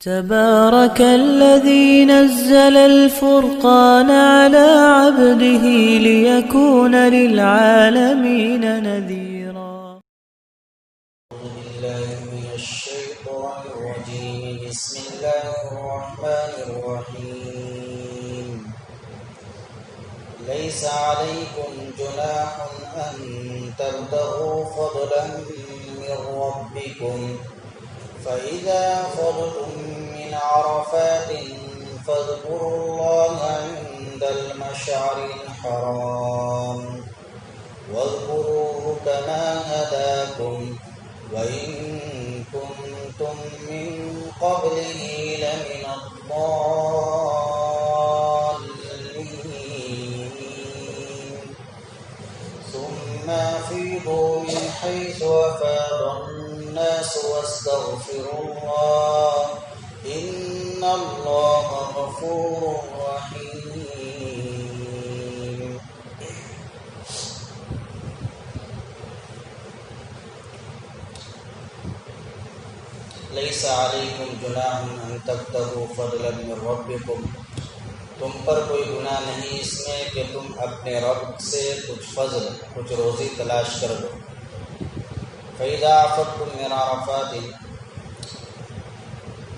تبارك الذي نزل الفرقان على عبده ليكون للعالمين نذيرا. أعوذ بالله من الشيطان الرجيم. بسم الله الرحمن الرحيم. ليس عليكم جناح أن تبتغوا فضلا من ربكم فإذا فرغتم من عرفات فاذكروا الله عند المشعر الحرام واذكروه كما هداكم وإن كنتم من قبله لمن الضالين. ثم أفيضوا من حيث أفاض الناس واستغفروا الله إن الله غفور رحيم. ليس عليكم جناح أن تبتغوا فضلا من ربكم. تم پر کوئی گناہ نہیں اس میں کہ تم اپنے رب سے کچھ فضل کچھ روزی تلاش کر لو. فَإِذَا أَفَضْتُم مِّنْ عَرَفَاتٍ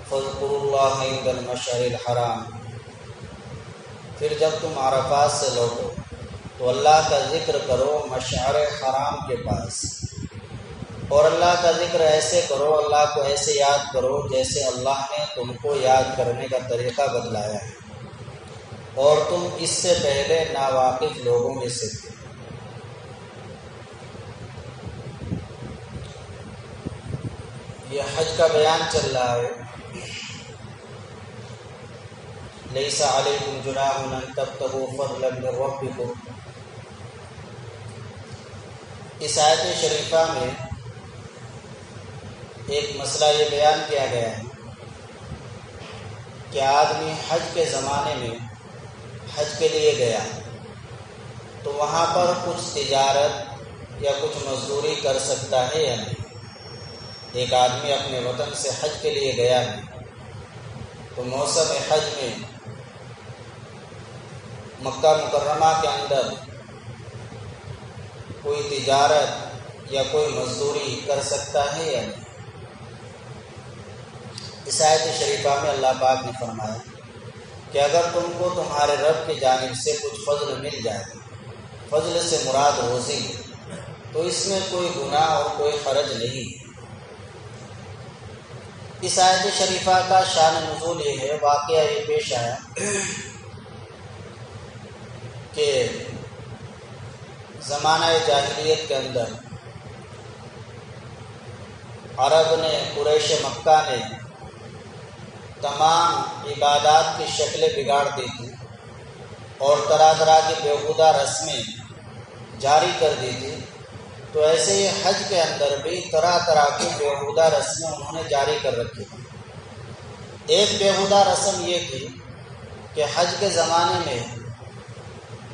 فَاذْكُرُوا اللَّهَ عِندَ الْمَشْعَرِ الْحَرَامِ. پھر جب تم عرفات سے لوٹو تو اللہ کا ذکر کرو مشعر حرام کے پاس، اور اللہ کا ذکر ایسے کرو، اللہ کو ایسے یاد کرو جیسے اللہ نے تم کو یاد کرنے کا طریقہ بتلایا ہے اور تم اس سے پہلے ناواقف لوگوں میں سے تھے. یہ حج کا بیان چل رہا ہے. لیس علیکم جناح ان تبتغوا فضلا من ربکم. اس آیت شریفہ میں ایک مسئلہ یہ بیان کیا گیا ہے کہ آدمی حج کے زمانے میں حج کے لیے گیا تو وہاں پر کچھ تجارت یا کچھ مزدوری کر سکتا ہے یا نہیں. ایک آدمی اپنے وطن سے حج کے لیے گیا ہے تو موسم حج میں مکہ مکرمہ کے اندر کوئی تجارت یا کوئی مزدوری کر سکتا ہے یا نہیں. اس آیت شریفہ میں اللہ پاک نے فرمایا کہ اگر تم کو تمہارے رب کی جانب سے کچھ فضل مل جائے، فضل سے مراد روزی، تو اس میں کوئی گناہ اور کوئی حرج نہیں. اس آیت شریفہ کا شان نزول یہ ہے، واقعہ یہ پیش آیا کہ زمانہ جاہلیت کے اندر عرب نے، قریش مکہ نے تمام عبادات کی شکلیں بگاڑ دی تھی اور طرح طرح کی بیہودہ رسمیں جاری کر دی تھی. تو ایسے ہی حج کے اندر بھی طرح طرح کی بیہودہ رسمیں انہوں نے جاری کر رکھی تھی. ایک بیہودہ رسم یہ تھی کہ حج کے زمانے میں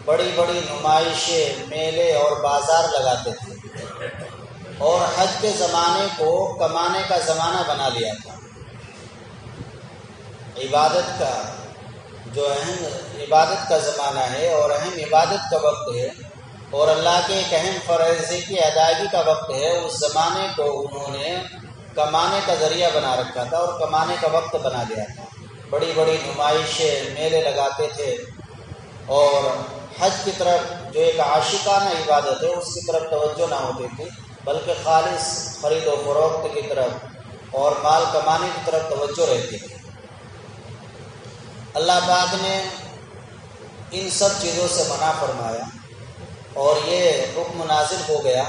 بڑی بڑی نمائشیں، میلے اور بازار لگاتے تھے اور حج کے زمانے کو کمانے کا زمانہ بنا لیا تھا. عبادت کا جو اہم عبادت کا زمانہ ہے اور اہم عبادت کا وقت ہے اور اللہ کے ایک اہم فرض کی ادائیگی کا وقت ہے، اس زمانے کو انہوں نے کمانے کا ذریعہ بنا رکھا تھا اور کمانے کا وقت بنا لیا تھا. بڑی بڑی نمائشیں، میلے لگاتے تھے اور حج کی طرف جو ایک عاشقانہ عبادت ہے اس کی طرف توجہ نہ ہوتی تھی، بلکہ خالص خرید و فروخت کی طرف اور مال کمانے کی طرف توجہ رہتی تھی. اللہ پاک نے ان سب چیزوں سے منع فرمایا اور یہ حکم نازل ہو گیا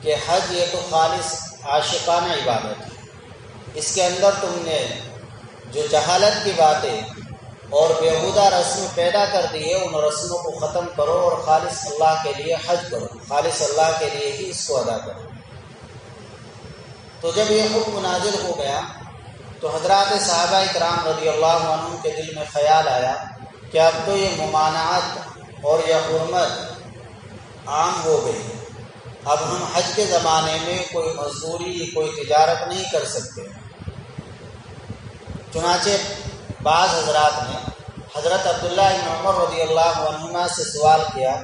کہ حج یہ تو خالص عاشقانہ عبادت ہے، اس کے اندر تم نے جو جہالت کی باتیں اور بیہودہ رسم پیدا کر دی ہے ان رسموں کو ختم کرو اور خالص اللہ کے لیے حج کرو، خالص اللہ کے لیے ہی اس کو ادا کرو. تو جب یہ حکم نازل ہو گیا تو حضرات صحابہ کرام رضی اللہ عنہم کے دل میں خیال آیا کہ اب تو یہ ممانعت اور یہ حرمت عام ہو گئی. اب ہم حج کے زمانے میں کوئی مزدوری کوئی تجارت نہیں کر سکتے. چنانچہ بعض حضرات نے حضرت عبداللہ بن عمر رضی اللہ عنہما سے سوال کیا.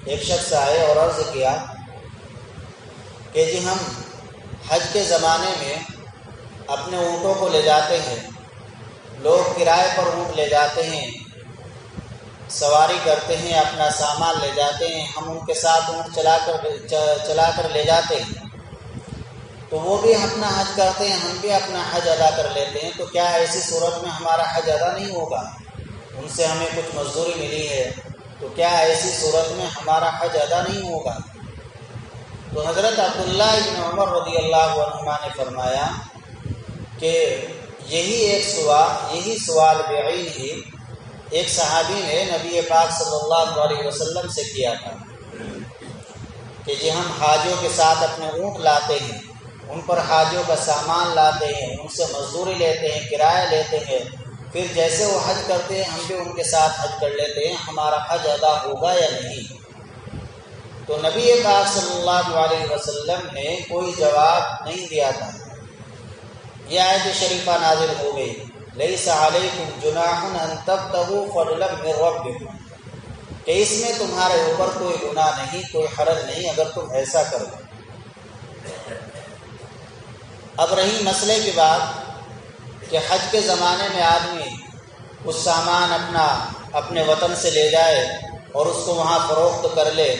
ایک شخص آئے اور عرض کیا کہ جی ہم حج کے زمانے میں اپنے اونٹوں کو لے جاتے ہیں، لوگ کرائے پر اونٹ لے جاتے ہیں، سواری کرتے ہیں، اپنا سامان لے جاتے ہیں، ہم ان کے ساتھ اونٹ چلا کر لے جاتے ہیں، تو وہ بھی اپنا حج کرتے ہیں، ہم بھی اپنا حج ادا کر لیتے ہیں، تو کیا ایسی صورت میں ہمارا حج ادا نہیں ہوگا؟ ان سے ہمیں کچھ مزدوری ملی ہے، تو کیا ایسی صورت میں ہمارا حج ادا نہیں ہوگا؟ تو حضرت عبداللہ بن عمر رضی اللہ عنہما نے فرمایا کہ یہی سوال بعین ہی ایک صحابی نے نبی پاک صلی اللہ علیہ وسلم سے کیا تھا کہ جی ہم حاجیوں کے ساتھ اپنے اونٹ لاتے ہیں، ان پر حاجیوں کا سامان لاتے ہیں، ان سے مزدوری لیتے ہیں، کرایہ لیتے ہیں، پھر جیسے وہ حج کرتے ہیں ہم بھی ان کے ساتھ حج کر لیتے ہیں، ہمارا حج ادا ہوگا یا نہیں؟ تو نبی پاک صلی اللہ علیہ وسلم نے کوئی جواب نہیں دیا تھا. یہ آیت شریفہ نازل ہو گئی، لیس علیکم جناح ان تبتغوا فضلا من ربکم، کہ اس میں تمہارے اوپر کوئی گناہ نہیں، کوئی حرج نہیں اگر تم ایسا کرو. اب رہی مسئلے کی بات کہ حج کے زمانے میں آدمی کچھ سامان اپنے وطن سے لے جائے اور اس کو وہاں فروخت کر لے،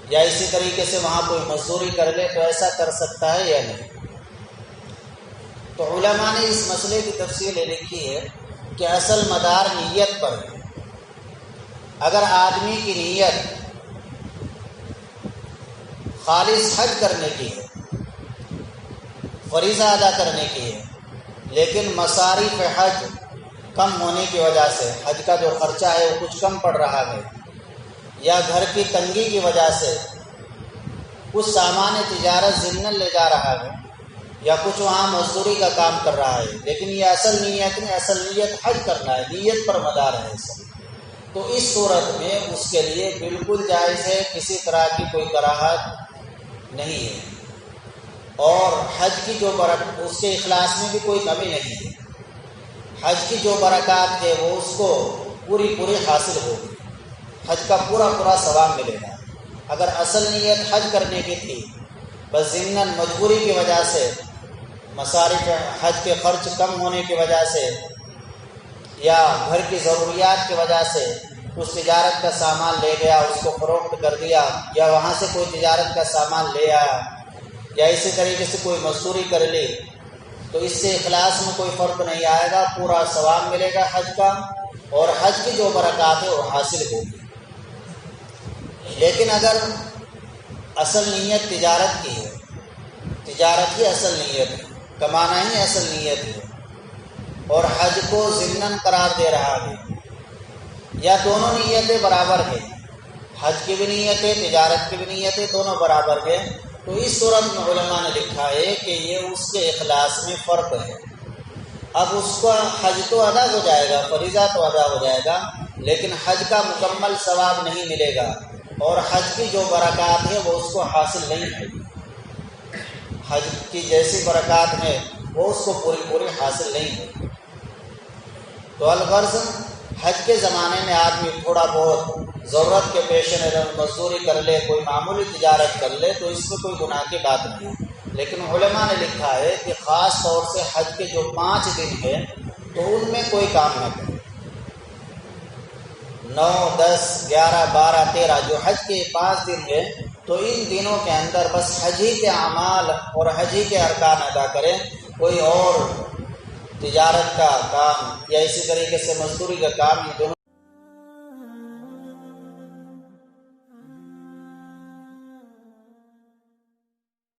یا اسی طریقے سے وہاں کوئی مزدوری کر لے، تو ایسا کر سکتا ہے یا نہیں؟ تو علماء نے اس مسئلے کی تفصیل لکھی ہے کہ اصل مدار نیت پر ہے. اگر آدمی کی نیت خالص حج کرنے کی ہے، فریضہ ادا کرنے کی ہے، لیکن مصارف حج کم ہونے کی وجہ سے حج کا جو خرچہ ہے وہ کچھ کم پڑ رہا ہے، یا گھر کی تنگی کی وجہ سے کچھ سامان تجارت ضمن لے جا رہا ہے، یا کچھ وہاں مزدوری کا کام کر رہا ہے، لیکن یہ اصل نیت نہیں، اصل نیت حج کرنا ہے، نیت پر مدار ہے سب. تو اس صورت میں اس کے لیے بالکل جائز ہے، کسی طرح کی کوئی کراہت نہیں ہے، اور حج کی جو اس کے اخلاص میں بھی کوئی کمی نہیں ہے. حج کی جو برکات ہے وہ اس کو پوری حاصل ہوگی، حج کا پورا ثواب ملے گا. اگر اصل نیت حج کرنے کی تھی، بس ضمناً مجبوری کی وجہ سے، مصارف حج کے خرچ کم ہونے کی وجہ سے، یا گھر کی ضروریات کی وجہ سے کچھ تجارت کا سامان لے گیا، اس کو فروخت کر دیا، یا وہاں سے کوئی تجارت کا سامان لے آیا، یا اسی طریقے سے کوئی مزدوری کر لی، تو اس سے اخلاص میں کوئی فرق نہیں آئے گا، پورا ثواب ملے گا حج کا، اور حج کی جو برکات ہے وہ حاصل ہوگی. لیکن اگر اصل نیت تجارت کی ہے، تجارت ہی اصل نیت ہے، کمانا ہی اصل نیت ہے، اور حج کو ضمناً قرار دے رہا ہے، یا دونوں نیتیں برابر ہیں، حج کی بھی نیت ہے، تجارت کی بھی نیت ہے، دونوں برابر ہیں، تو اس صورت میں علماء نے لکھا ہے کہ یہ اس کے اخلاص میں فرق ہے. اب اس کا حج تو ادا ہو جائے گا، فریضہ تو ادا ہو جائے گا، لیکن حج کا مکمل ثواب نہیں ملے گا، اور حج کی جو برکات ہے وہ اس کو حاصل نہیں ہوگی. حج کی جیسی برکات ہے وہ اس کو پوری حاصل نہیں ہوگی. تو الغرض حج کے زمانے میں آدمی تھوڑا بہت ضرورت کے پیش نظر مزدوری کر لے، کوئی معمولی تجارت کر لے، تو اس میں کوئی گناہ کی بات نہیں. لیکن علماء نے لکھا ہے کہ خاص طور سے حج کے جو 5 دن ہیں تو ان میں کوئی کام نہ کرے. 9, 10, 11, 12, 13 جو حج کے 5 دن ہیں، تو ان دنوں کے اندر بس حج ہی کے اعمال اور حج ہی کے ارکان ادا کریں، کوئی اور تجارت کا کام یا اسی طریقے سے مزدوری کا کام یہ دونوں